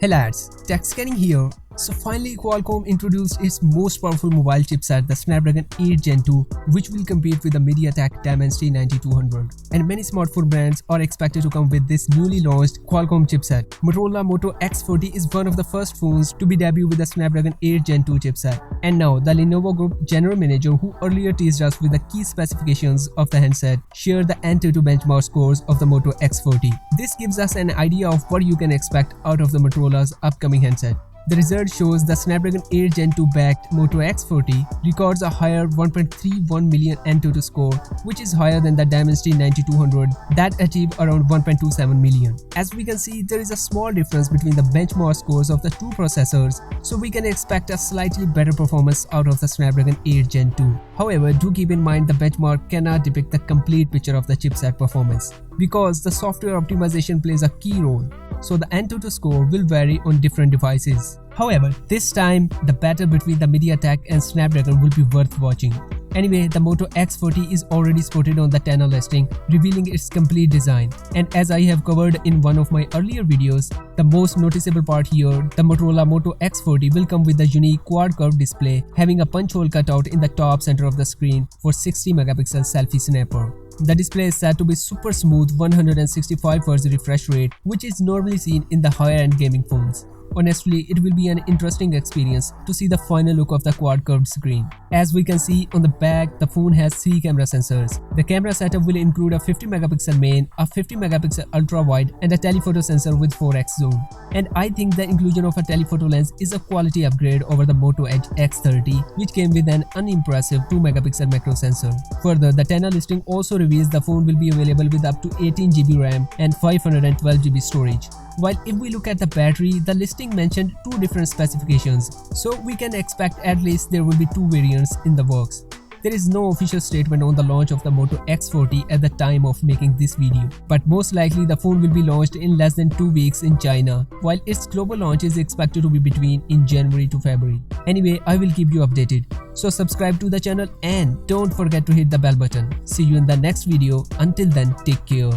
Hey lads, TechScanning here. So finally Qualcomm introduced its most powerful mobile chipset, the Snapdragon 8 Gen 2, which will compete with the MediaTek Dimensity 9200. And many smartphone brands are expected to come with this newly launched Qualcomm chipset. Motorola Moto X40 is one of the first phones to be debuted with the Snapdragon 8 Gen 2 chipset. And now the Lenovo Group general manager, who earlier teased us with the key specifications of the handset, shared the Antutu benchmark scores of the Moto X40. This gives us an idea of what you can expect out of the Motorola's upcoming handset. The result shows the Snapdragon 8 Gen 2 backed Moto X40 records a higher 1.31 million Antutu score, which is higher than the Dimensity 9200 that achieved around 1.27 million. As we can see, there is a small difference between the benchmark scores of the two processors, so we can expect a slightly better performance out of the Snapdragon 8 Gen 2. However, do keep in mind the benchmark cannot depict the complete picture of the chipset performance, because the software optimization plays a key role, so the Antutu score will vary on different devices. However, this time, the battle between the MediaTek and Snapdragon will be worth watching. Anyway, the Moto X40 is already spotted on the 10 listing, revealing its complete design. And as I have covered in one of my earlier videos, the most noticeable part here, the Motorola Moto X40 will come with a unique quad-curved display, having a punch hole cutout in the top center of the screen for 60 megapixel selfie snapper. The display is said to be super smooth 165Hz refresh rate, which is normally seen in the higher-end gaming phones. Honestly, it will be an interesting experience to see the final look of the quad-curved screen. As we can see on the back, the phone has 3 camera sensors. The camera setup will include a 50 megapixel main, a 50 megapixel ultra-wide, and a telephoto sensor with 4x zoom. And I think the inclusion of a telephoto lens is a quality upgrade over the Moto Edge X30, which came with an unimpressive 2 megapixel macro sensor. Further, the 10 listing also reveals the phone will be available with up to 18GB RAM and 512GB storage. While if we look at the battery, the listing mentioned 2 different specifications, so we can expect at least there will be 2 variants in the works. There is no official statement on the launch of the Moto X40 at the time of making this video, but most likely the phone will be launched in less than 2 weeks in China, while its global launch is expected to be between in January to February. Anyway, I will keep you updated, so subscribe to the channel and don't forget to hit the bell button. See you in the next video. Until then, take care.